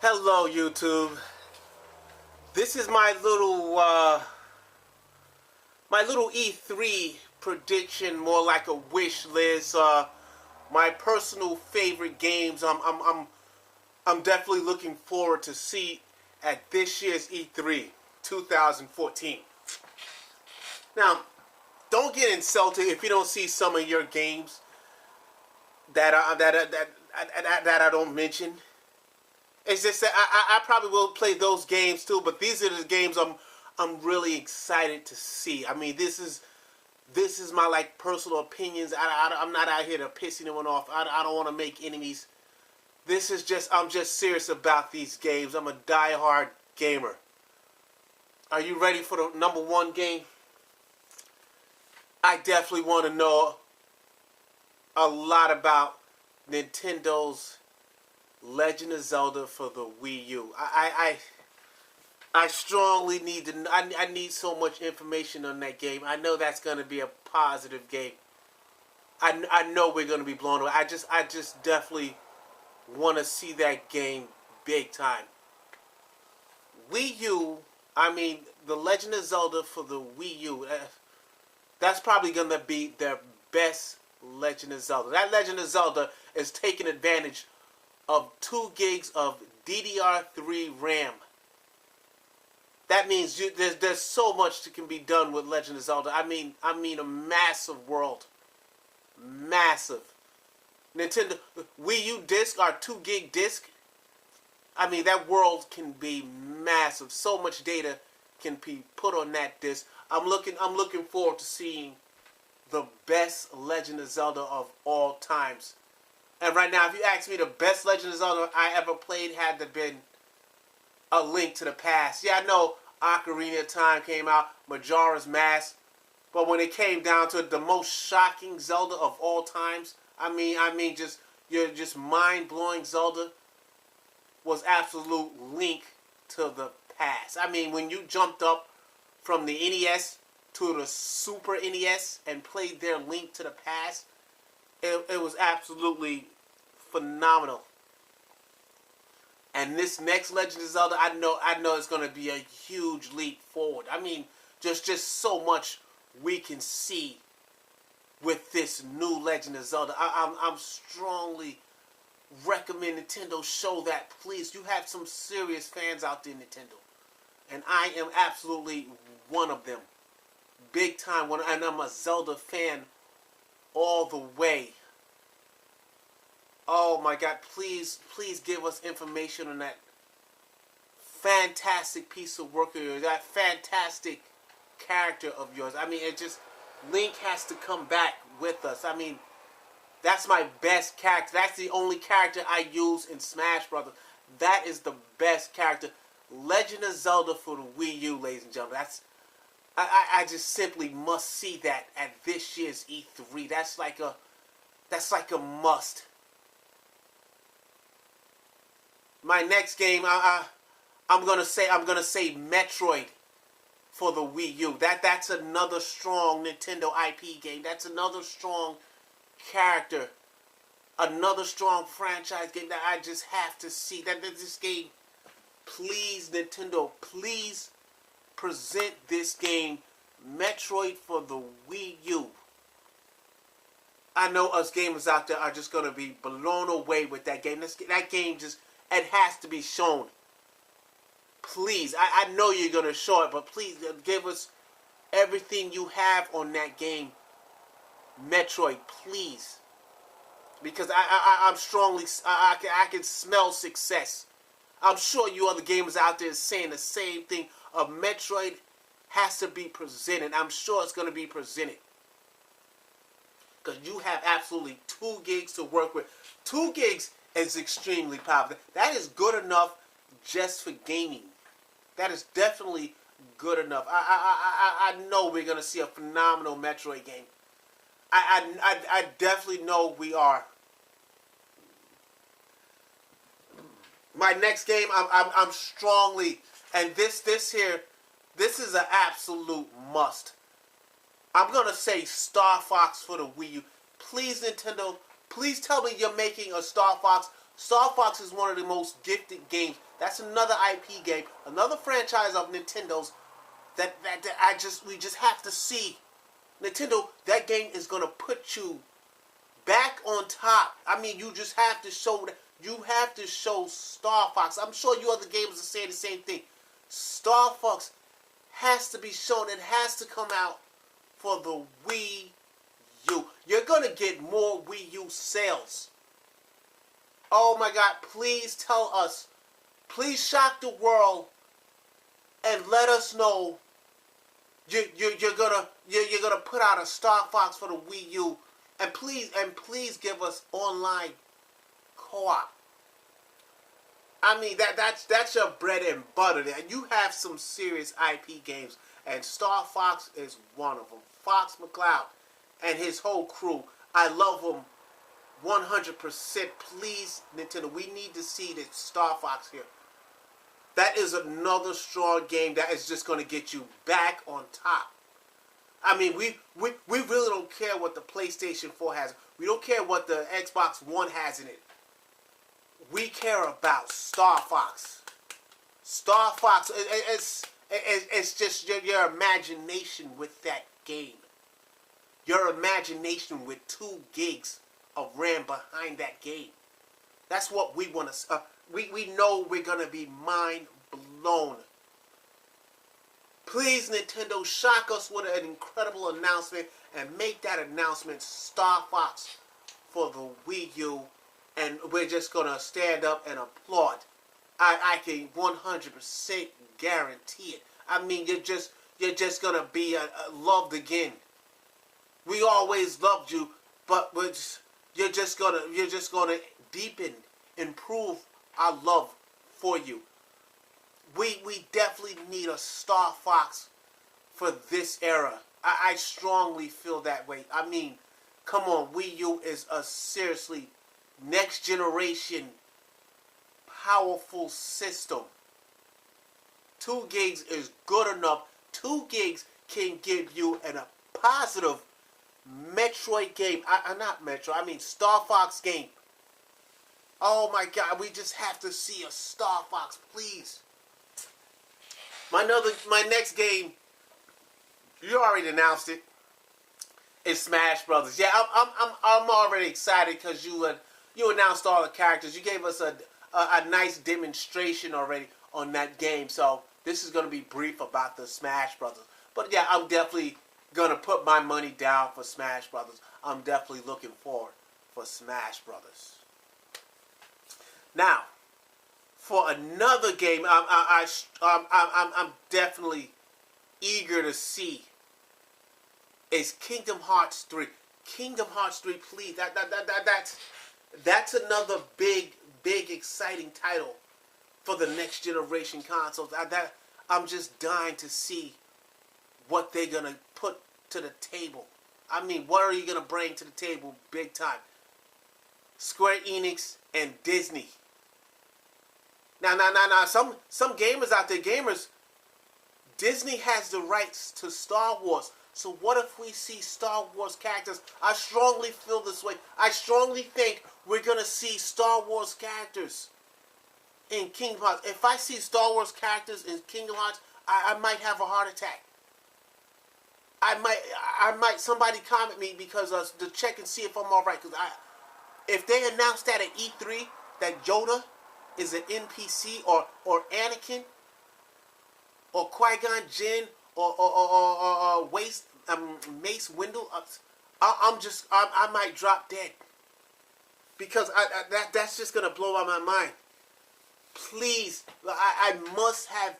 Hello, YouTube. This is my little E3 prediction, more like a wish list. My personal favorite games. I'm definitely looking forward to see at this year's E3 2014. Now, don't get insulted if you don't see some of your games that I don't mention. It's just that I probably will play those games too, but these are the games I'm really excited to see. I mean, this is my personal opinions. I'm not out here to piss anyone off. I don't want to make enemies. This is just I'm just serious about these games. I'm a die-hard gamer. Are you ready for the number one game? I definitely want to know a lot about Nintendo's Legend of Zelda for the Wii U. I strongly need to. I need so much information on that game. I know that's going to be a positive game. I know we're going to be blown away. I just definitely want to see that game big time. Wii U. I mean, the Legend of Zelda for the Wii U. That's probably going to be their best Legend of Zelda. That Legend of Zelda is taking advantage of 2 gigs of DDR3 RAM. That means there's so much that can be done with Legend of Zelda. I mean a massive world. Massive. Nintendo Wii U disc, our 2 gig disc. I mean, that world can be massive. So much data can be put on that disc. I'm looking forward to seeing the best Legend of Zelda of all times. And right now, if you ask me the best Legend of Zelda I ever played, had to been A Link to the Past. Yeah, I know Ocarina of Time came out, Majora's Mask, but when it came down to it, the most shocking Zelda of all times, I mean, just mind-blowing Zelda was absolute Link to the Past. I mean, when you jumped up from the NES to the Super NES and played their Link to the Past, it was absolutely phenomenal. And this next Legend of Zelda, I know it's going to be a huge leap forward. I mean, just so much we can see with this new Legend of Zelda. I'm strongly recommend Nintendo show that. Please, you have some serious fans out there, Nintendo, and I am absolutely one of them, big time. And I'm a Zelda fan all the way. Oh my God, please give us information on that fantastic piece of work of yours, that fantastic character of yours. I mean, Link has to come back with us. I mean, that's my best character. That's the only character I use in Smash Brothers. That is the best character. Legend of Zelda for the Wii U, ladies and gentlemen. I just simply must see that at this year's E3. That's like a must. My next game, I'm gonna say Metroid for the Wii U. That's another strong Nintendo IP game. That's another strong character, another strong franchise game that I just have to see. This game, please, Nintendo, please present this game, Metroid for the Wii U. I know us gamers out there are just going to be blown away with that game. That game it has to be shown. Please, I know you're going to show it, but please give us everything you have on that game, Metroid, please. Because I'm strongly, I can smell success. I'm sure you other gamers out there is saying the same thing. A Metroid has to be presented. I'm sure it's going to be presented. Because you have absolutely 2 gigs to work with. 2 gigs is extremely powerful. That is good enough just for gaming. That is definitely good enough. I know we're going to see a phenomenal Metroid game. I definitely know we are. My next game, I'm strongly, and this is an absolute must. I'm gonna say Star Fox for the Wii U. Please, Nintendo, please tell me you're making a Star Fox Star Fox is one of the most gifted games. That's another IP game, another franchise of Nintendo's that we just have to see. Nintendo, that game is gonna put you back on top. I mean, you just have to show that. You have to show Star Fox. I'm sure you other gamers are saying the same thing. Star Fox has to be shown. It has to come out for the Wii U. You're gonna get more Wii U sales. Oh my God! Please tell us. Please shock the world and let us know you're gonna put out a Star Fox for the Wii U, and please give us online co-op. I mean that's your bread and butter there. You have some serious IP games, and Star Fox is one of them. Fox McCloud and his whole crew. I love them 100%. Please, Nintendo, we need to see this Star Fox here. That is another strong game that is just going to get you back on top. I mean, we really don't care what the PlayStation 4 has. We don't care what the Xbox One has in it. We care about Star Fox. Star Fox, it's just your imagination with that game. Your imagination with 2 gigs of RAM behind that game. That's what we want to... We know we're going to be mind blown. Please, Nintendo, shock us with an incredible announcement and make that announcement Star Fox for the Wii U. And we're just going to stand up and applaud. I can 100% guarantee it. I mean, you're just going to be loved again. We always loved you, but you're just going to deepen, improve our love for you. We definitely need a Star Fox for this era. I strongly feel that way. I mean, come on, Wii U is a seriously next generation powerful system. 2 gigs is good enough. 2 gigs can give you a positive Metroid game. Not Metro, I mean Star Fox game. Oh my God, we just have to see a Star Fox, please. My next game, you already announced it. It's Smash Brothers. Yeah, I'm already excited because you announced all the characters. You gave us a nice demonstration already on that game. So this is going to be brief about the Smash Brothers. But yeah, I'm definitely going to put my money down for Smash Brothers. I'm definitely looking forward for Smash Brothers. Now, for another game, I'm definitely eager to see is Kingdom Hearts 3. Kingdom Hearts 3, please. That's another big exciting title for the next generation consoles. I'm just dying to see what they're gonna put to the table. I mean, what are you gonna bring to the table big time? Square Enix and Disney. Now, some gamers out there, Disney has the rights to Star Wars. So what if we see Star Wars characters? I strongly feel this way. I strongly think we're going to see Star Wars characters in Kingdom Hearts. If I see Star Wars characters in Kingdom Hearts, I might have a heart attack. I might somebody comment me because to check and see if I'm all right. Because if they announce that at E3 that Yoda is an NPC or Anakin or Qui-Gon Jinn or Mace Windu, I might drop dead because that's just gonna blow out my mind. Please, I must have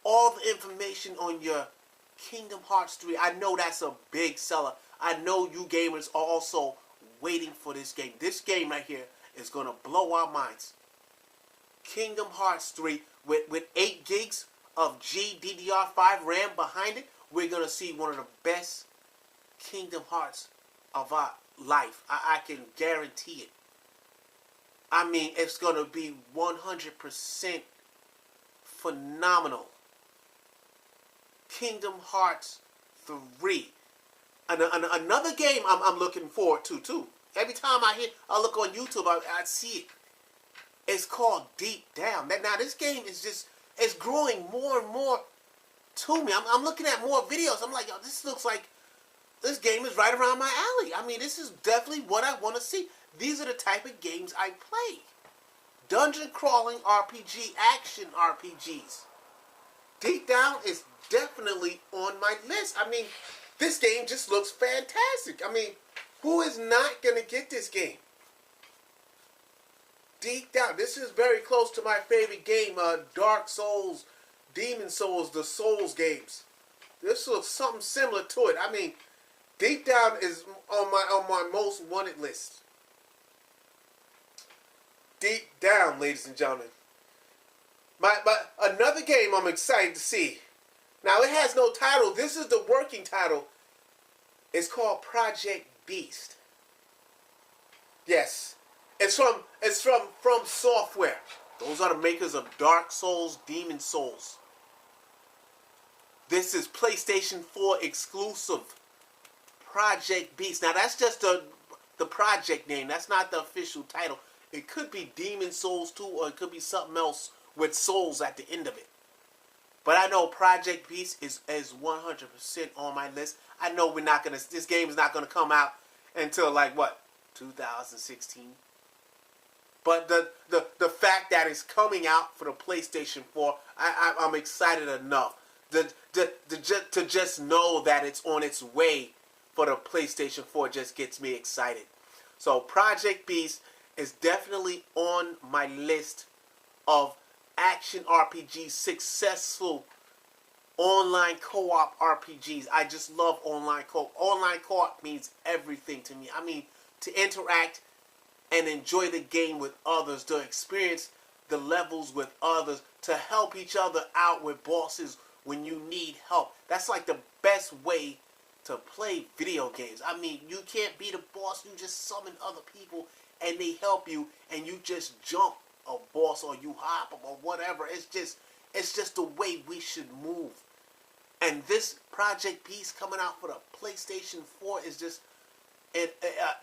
all the information on your Kingdom Hearts 3. I know that's a big seller. I know you gamers are also waiting for this game. This game right here is gonna blow our minds. Kingdom Hearts 3 with 8 gigs of GDDR5 RAM behind it, we're going to see one of the best Kingdom Hearts of our life. I can guarantee it. I mean, it's going to be 100% phenomenal. Kingdom Hearts 3. Another game I'm looking forward to, too. Every time I look on YouTube, I see it. It's called Deep Down. Now this game is it's growing more and more to me. I'm looking at more videos. I'm like, yo, this looks like this game is right around my alley. I mean, this is definitely what I want to see. These are the type of games I play. Dungeon crawling RPG, action RPGs. Deep Down is definitely on my list. I mean, this game just looks fantastic. I mean, who is not going to get this game? Deep Down. This is very close to my favorite game, Dark Souls, Demon Souls, the Souls games. This looks something similar to it. I mean, Deep Down is on my most wanted list. Deep Down, ladies and gentlemen. But another game I'm excited to see. Now it has no title. This is the working title. It's called Project Beast. Yes. It's from Software. Those are the makers of Dark Souls, Demon Souls. This is PlayStation 4 exclusive. Project Beast. Now that's just the project name. That's not the official title. It could be Demon Souls 2 or it could be something else with souls at the end of it. But I know Project Beast is 100% on my list. I know this game is not gonna come out until like what, 2016. But the fact that it's coming out for the PlayStation 4, I'm excited enough to just know that it's on its way for the PlayStation 4 just gets me excited. So Project Beast is definitely on my list of action RPGs, successful online co-op RPGs. I just love online co-op. Online co-op means everything to me. I mean, to interact and enjoy the game with others, to experience the levels with others, to help each other out with bosses when you need help. That's like the best way to play video games. I mean, you can't be the boss. You just summon other people and they help you and you just jump a boss or you hop them or whatever. It's just the way we should move. And this Project Beast coming out for the PlayStation 4 is just an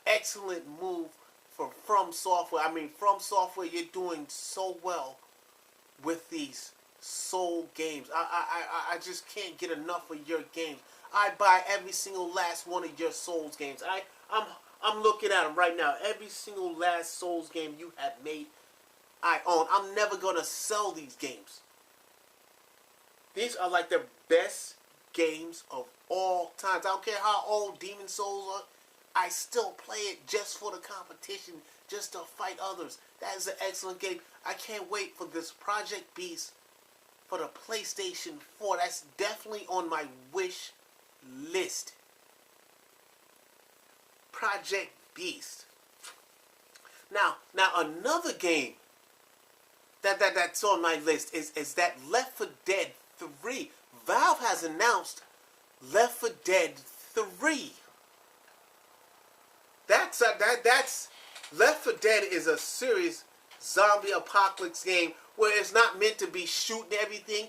excellent move from Software. I mean, From Software, you're doing so well with these Soul games. I just can't get enough of your games. I buy every single last one of your Souls games. I'm looking at them right now. Every single last Souls game you have made, I own. I'm never gonna sell these games. These are like the best games of all times. I don't care how old Demon Souls are. I still play it just for the competition, just to fight others. That is an excellent game. I can't wait for this Project Beast for the PlayStation 4. That's definitely on my wish list. Project Beast. Now another game that's on my list is that Left 4 Dead 3. Valve has announced Left 4 Dead 3. That's Left 4 Dead is a serious zombie apocalypse game where it's not meant to be shooting everything.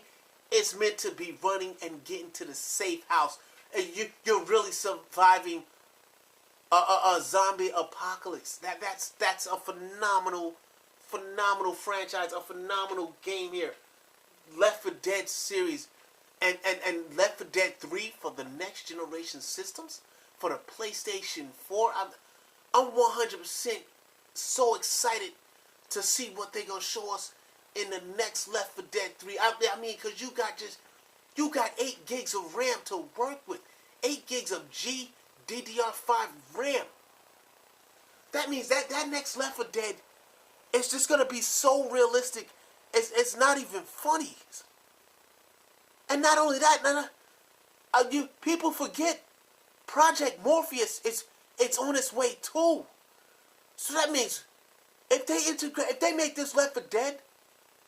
It's meant to be running and getting to the safe house. And you're really surviving a zombie apocalypse. That's a phenomenal franchise, a phenomenal game here. Left 4 Dead series and Left 4 Dead 3 for the next generation systems for the PlayStation 4. I'm 100% so excited to see what they're gonna show us in the next Left 4 Dead 3. I mean, because you got 8 gigs of RAM to work with, 8 gigs of GDDR5 RAM. That means that next Left 4 Dead is just gonna be so realistic. It's not even funny. And not only that, people forget Project Morpheus it's on its way too. So that means if they make this Left 4 Dead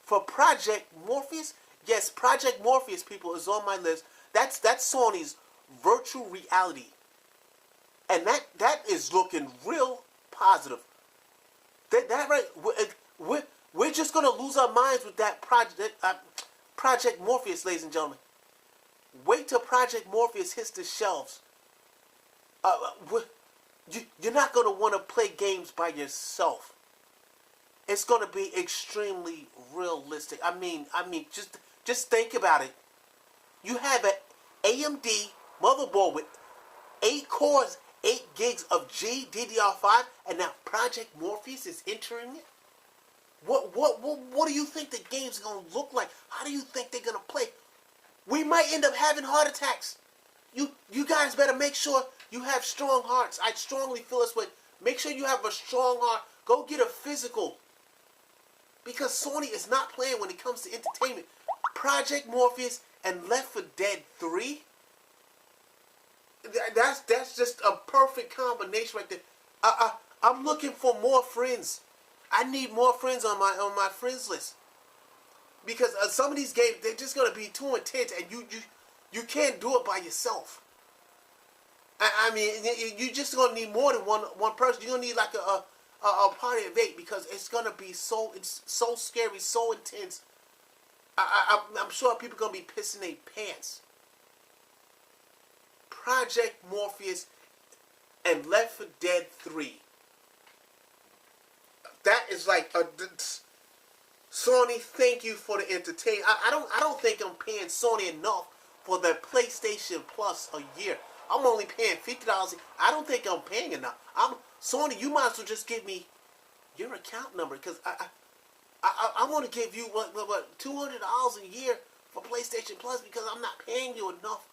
for Project Morpheus, yes, Project Morpheus, people, is on my list. That's Sony's virtual reality, and that is looking real positive. That right, we're just gonna lose our minds with that Project Morpheus, ladies and gentlemen. Wait till Project Morpheus hits the shelves. You're not going to want to play games by yourself. It's going to be extremely realistic. Just think about it. You have an AMD motherboard with 8 cores, 8 gigs of GDDR5, and now Project Morpheus is entering it. What do you think the game's gonna look like? How do you think they're gonna play? We might end up having heart attacks. You guys better make sure you have strong hearts. I strongly feel this way. Make sure you have a strong heart. Go get a physical. Because Sony is not playing when it comes to entertainment. Project Morpheus and Left 4 Dead 3. That's just a perfect combination right there. I'm looking for more friends. I need more friends on my friends list. Because some of these games, they're just gonna be too intense, and you can't do it by yourself. I mean, you just gonna need more than one person. You're gonna need like a party of 8, because it's so scary, so intense. I'm sure people are gonna be pissing their pants. Project Morpheus and Left 4 Dead 3. That is like a Sony. Thank you for the entertainment. I don't think I'm paying Sony enough for the PlayStation Plus a year. I'm only paying $50. I don't think I'm paying enough. Sony. You might as well just give me your account number, because I want to give you what $200 a year for PlayStation Plus, because I'm not paying you enough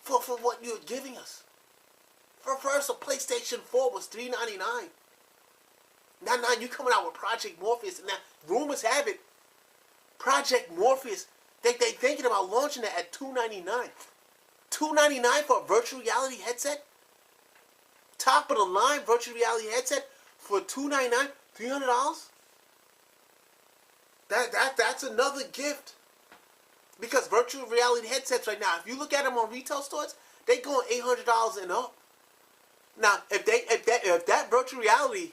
for what you're giving us. For first, a PlayStation 4 was $399. Now you coming out with Project Morpheus, and now rumors have it, Project Morpheus, they thinking about launching it at $299. $299 for a virtual reality headset? Top of the line virtual reality headset for $299, $300? That's another gift. Because virtual reality headsets right now, if you look at them on retail stores, they going $800 and up. Now, if that virtual reality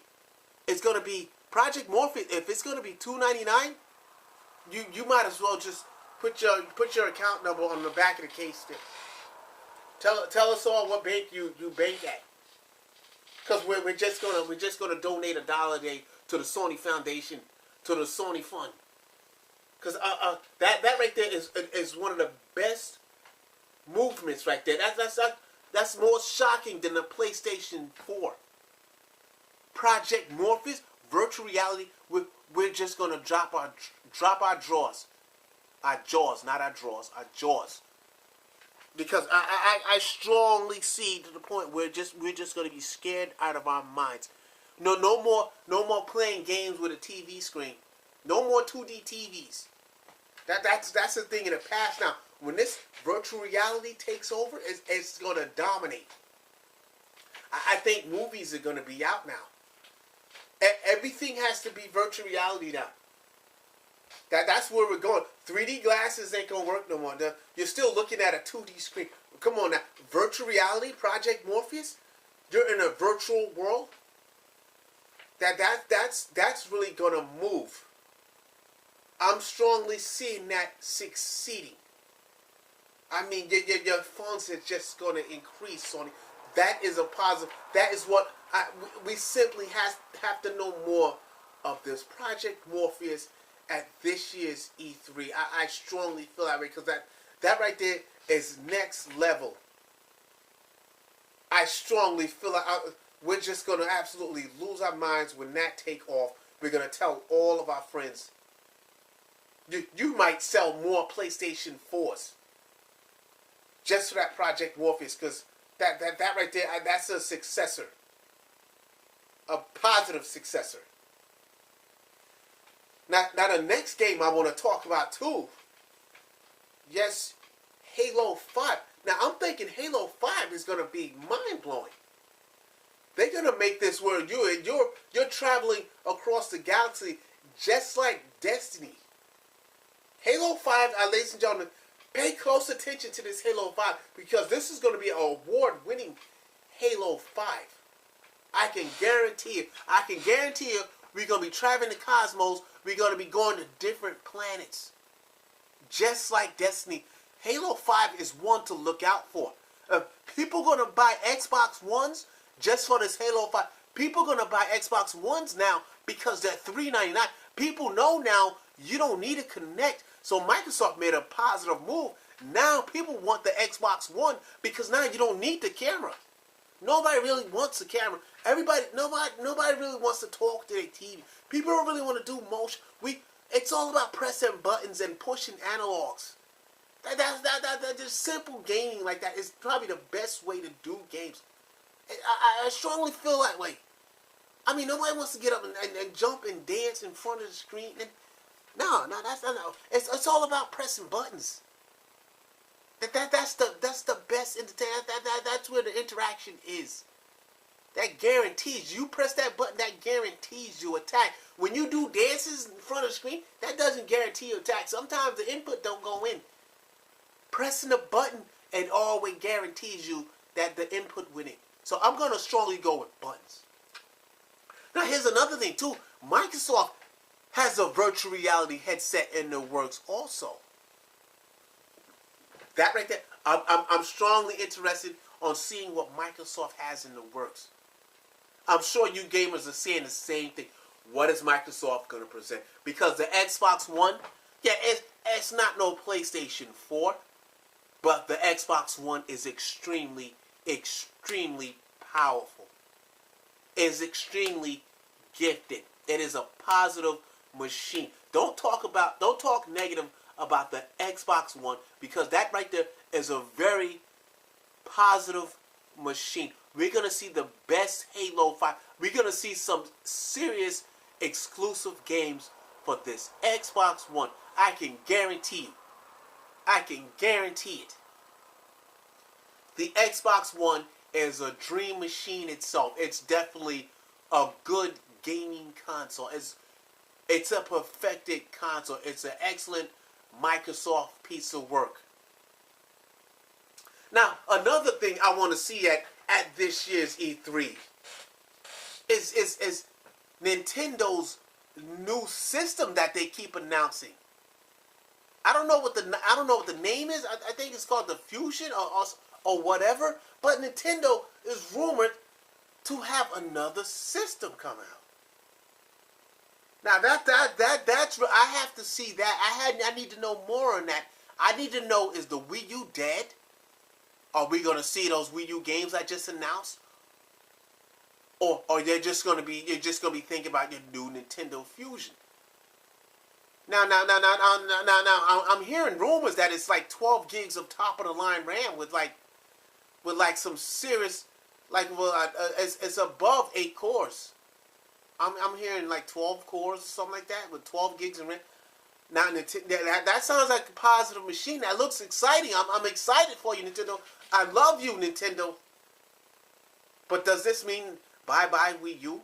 is going to be Project Morpheus, if it's going to be $299, you might as well just put your account number on the back of the case there. Tell us all what bank you bank at. Because we're just gonna donate $1 a day to the Sony Foundation, to the Sony Fund. Because that right there is one of the best movements right there. That's more shocking than the PlayStation 4. Project Morpheus, virtual reality. We're just gonna drop our jaws, not our drawers, our jaws. Because I strongly see to the point where we're just gonna be scared out of our minds. No more playing games with a TV screen. No more 2D TVs. That's the thing in the past now. When this virtual reality takes over, it's going to dominate. I think movies are going to be out now. Everything has to be virtual reality now. That's where we're going. 3D glasses ain't going to work no more. You're still looking at a 2D screen. Come on now. Virtual reality, Project Morpheus? You're in a virtual world? That's really going to move. I'm strongly seeing that succeeding. I mean, your funds are just going to increase, Sony. That is a positive. That is what we simply have to know more of this Project Morpheus at this year's E3. I strongly feel that way, because that right there is next level. I strongly feel like we're just going to absolutely lose our minds when that take off. We're going to tell all of our friends. You might sell more PlayStation 4s just for that Project Morpheus, because that right there, that's a successor. A positive successor. Now the next game I want to talk about too. Yes, Halo 5. Now I'm thinking Halo 5 is going to be mind-blowing. They're going to make this where you're traveling across the galaxy just like Destiny. Halo 5, ladies and gentlemen, pay close attention to this Halo 5, because this is going to be an award-winning Halo 5. I can guarantee you we're going to be traveling the cosmos. We're going to be going to different planets. Just like Destiny. Halo 5 is one to look out for. People going to buy Xbox Ones just for this Halo 5. People are going to buy Xbox Ones now because they're $399. People know now you don't need a Kinect. So Microsoft made a positive move. Now people want the Xbox One because now you don't need the camera. Nobody really wants a camera. Nobody really wants to talk to their TV. People don't really want to do motion. It's all about pressing buttons and pushing analogs. That just simple gaming like that is probably the best way to do games. I strongly feel that way. I mean, nobody wants to get up and jump and dance in front of the screen. No, that's not. No. It's all about pressing buttons. That's the best entertainment. That's where the interaction is. That guarantees you press that button. That guarantees you attack. When you do dances in front of the screen, that doesn't guarantee you attack. Sometimes the input don't go in. Pressing the button it always guarantees you that the input winning. So I'm gonna strongly go with buttons. Now here's another thing too. Microsoft has a virtual reality headset in the works also. That right there, I'm strongly interested on seeing what Microsoft has in the works. I'm sure you gamers are saying the same thing. What is Microsoft going to present? Because the Xbox One, yeah, it's not no PlayStation 4, but the Xbox One is extremely, extremely powerful. It is extremely gifted. It is a positive machine. Don't talk negative about the Xbox One, because that right there is a very positive machine. We're going to see the best Halo 5. We're going to see some serious exclusive games for this Xbox One. I can guarantee you. I can guarantee it. The Xbox One is a dream machine itself. It's definitely a good gaming console. It's a perfected console. It's an excellent Microsoft piece of work. Now, another thing I want to see at this year's E3 is Nintendo's new system that they keep announcing. I don't know what the name is. I think it's called the Fusion or whatever. But Nintendo is rumored to have another system come out. Now that's I have to see that. I need to know more on that. I need to know, is the Wii U dead? Are we gonna see those Wii U games I just announced? Or you're just gonna be thinking about your new Nintendo Fusion. Now, I'm hearing rumors that it's like 12 gigs of top of the line RAM with some serious, it's above 8 cores. I'm hearing like 12 cores or something like that with 12 gigs of RAM. Now, that sounds like a positive machine. That looks exciting. I'm excited for you, Nintendo. I love you, Nintendo. But does this mean bye-bye Wii U?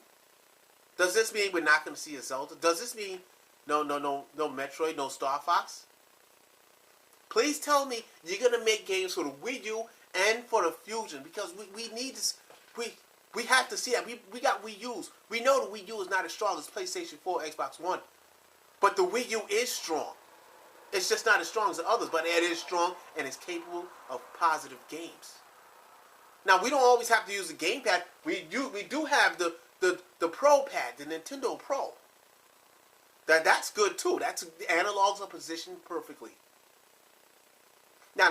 Does this mean we're not going to see a Zelda? Does this mean no Metroid, no Star Fox? Please tell me you're going to make games for the Wii U and for the Fusion, because we need this. We have to see that. We got Wii U's. We know the Wii U is not as strong as PlayStation 4, Xbox One. But the Wii U is strong. It's just not as strong as the others, but it is strong and it's capable of positive games. Now, we don't always have to use the gamepad. We do have the Pro Pad, the Nintendo Pro. That's good too. The analogs are positioned perfectly. Now,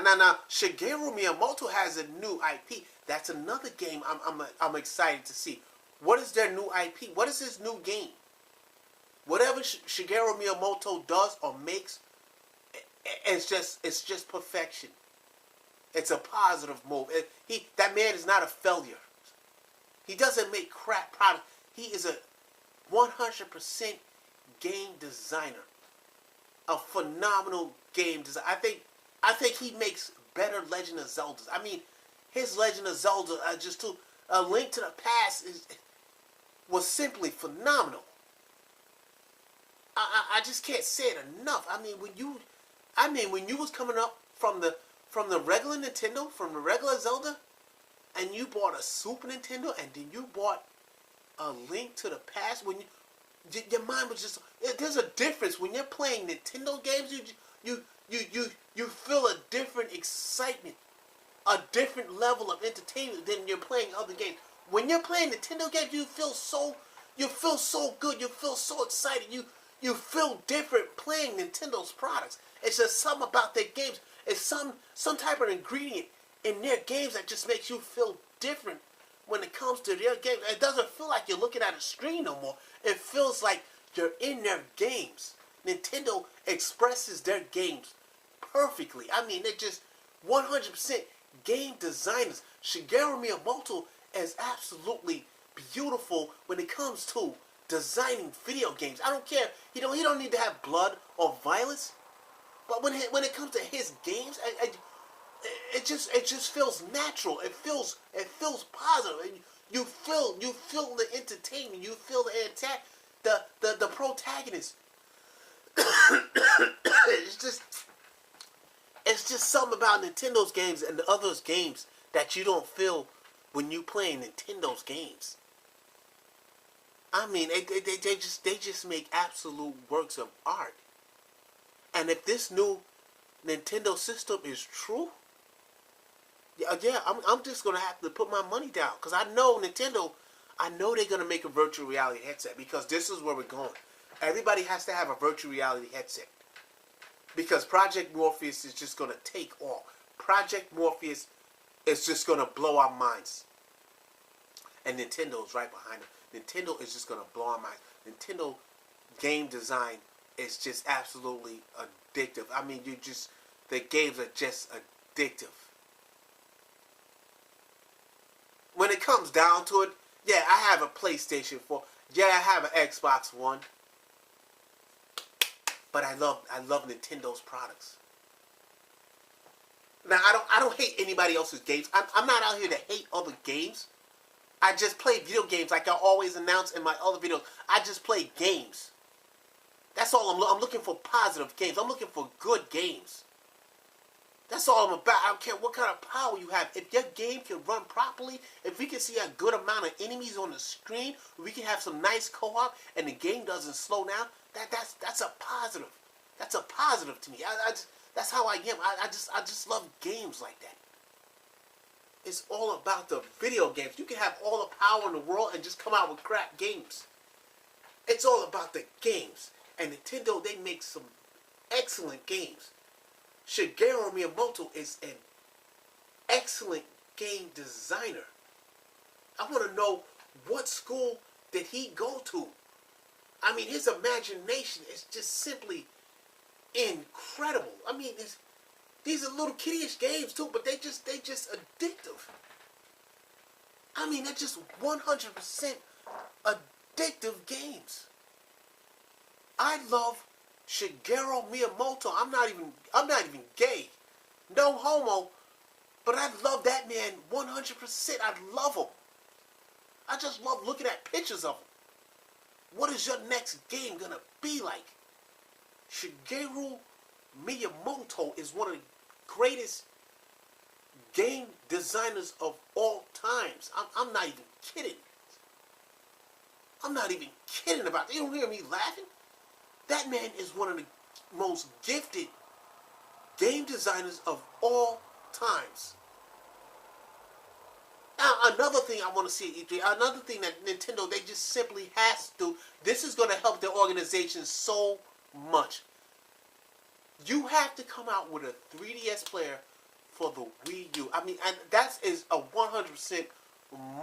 Shigeru Miyamoto has a new IP. That's another game I'm excited to see. What is their new IP? What is his new game? Whatever Shigeru Miyamoto does or makes, it's just perfection. It's a positive move. That man is not a failure. He doesn't make crap products. He is a 100% game designer. A phenomenal game designer. I think he makes better Legend of Zeldas. I mean, his Legend of Zelda, A Link to the Past was simply phenomenal. I just can't say it enough. I mean, when you was coming up from the regular Nintendo, from the regular Zelda, and you bought a Super Nintendo, and then you bought A Link to the Past, when your mind was just, there's a difference when you're playing Nintendo games. You feel a different excitement, a different level of entertainment than you're playing other games. When you're playing Nintendo games, you feel so good. You feel so excited. You feel different playing Nintendo's products. It's just something about their games. It's some type of ingredient in their games that just makes you feel different when it comes to their games. It doesn't feel like you're looking at a screen no more. It feels like you're in their games. Nintendo expresses their games perfectly. I mean, they're just 100% game designers. Shigeru Miyamoto is absolutely beautiful when it comes to designing video games. I don't care. He don't need to have blood or violence. But when it comes to his games, it just feels natural. It feels positive. And you feel the entertainment. You feel the attack. The protagonist. It's just something about Nintendo's games and the others' games that you don't feel when you play Nintendo's games. I mean, they just make absolute works of art. And if this new Nintendo system is true, yeah, I'm just gonna have to put my money down because I know Nintendo. I know they're gonna make a virtual reality headset because this is where we're going. Everybody has to have a virtual reality headset because Project Morpheus is just gonna take off. Project Morpheus is just gonna blow our minds, and Nintendo's right behind it. Nintendo is just gonna blow our minds. Nintendo game design is just absolutely addictive. I mean, the games are just addictive. When it comes down to it, yeah, I have a PlayStation 4. Yeah, I have an Xbox One. But I love Nintendo's products. Now I don't hate anybody else's games. I'm not out here to hate other games. I just play video games like I always announce in my other videos. I just play games. That's all I'm looking for positive games. I'm looking for good games. That's all I'm about. I don't care what kind of power you have. If your game can run properly, if we can see a good amount of enemies on the screen, we can have some nice co-op, and the game doesn't slow down, that's a positive. That's a positive to me. That's how I am. I just love games like that. It's all about the video games. You can have all the power in the world and just come out with crap games. It's all about the games. And Nintendo, they make some excellent games. Shigeru Miyamoto is an excellent game designer. I want to know what school did he go to? I mean, his imagination is just simply incredible. I mean, these are little kiddie-ish games too, but they just addictive. I mean, they're just 100% addictive games. I love Shigeru Miyamoto. I'm not even gay. No homo. But I love that man 100%. I love him. I just love looking at pictures of him. What is your next game gonna be like? Shigeru Miyamoto is one of the greatest game designers of all times. I'm not even kidding. I'm not even kidding about that. You don't hear me laughing? That man is one of the most gifted game designers of all times. Now, another thing I want to see at E3, another thing that Nintendo, they just simply has to, this is going to help their organization so much. You have to come out with a 3DS player for the Wii U. I mean, and that is a 100%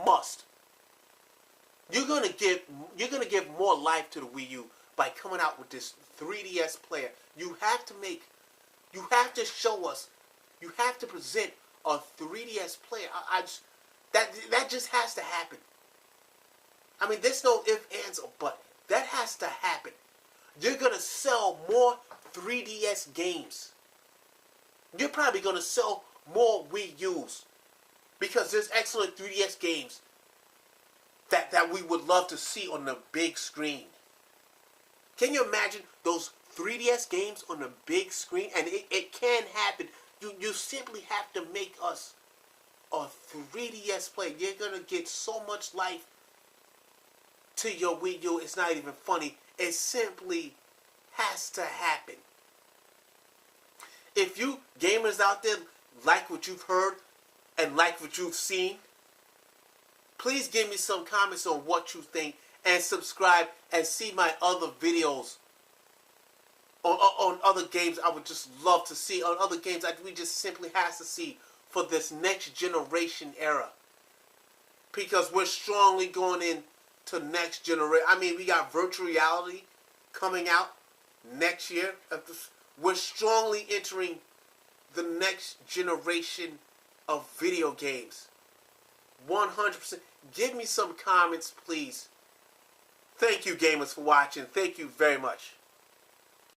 must. You're gonna give more life to the Wii U by coming out with this 3DS player. You have to show us, you have to present a 3DS player. That just has to happen. I mean, there's no ifs, ands, or buts. That has to happen. You're gonna sell more 3DS games. You're probably gonna sell more Wii U's because there's excellent 3DS games that we would love to see on the big screen. Can you imagine those 3DS games on the big screen? And it can happen. You simply have to make us a 3DS player. You're going to get so much life to your Wii U. It's not even funny. It simply has to happen. If you gamers out there like what you've heard and like what you've seen, Please give me some comments on what you think, and subscribe and see my other videos on other games I would just love to see, on other games that we just simply have to see for this next generation era. Because we're strongly going into next generation. I mean, we got virtual reality coming out next year. We're strongly entering the next generation of video games. 100%. Give me some comments, please. Thank you, gamers, for watching. Thank you very much.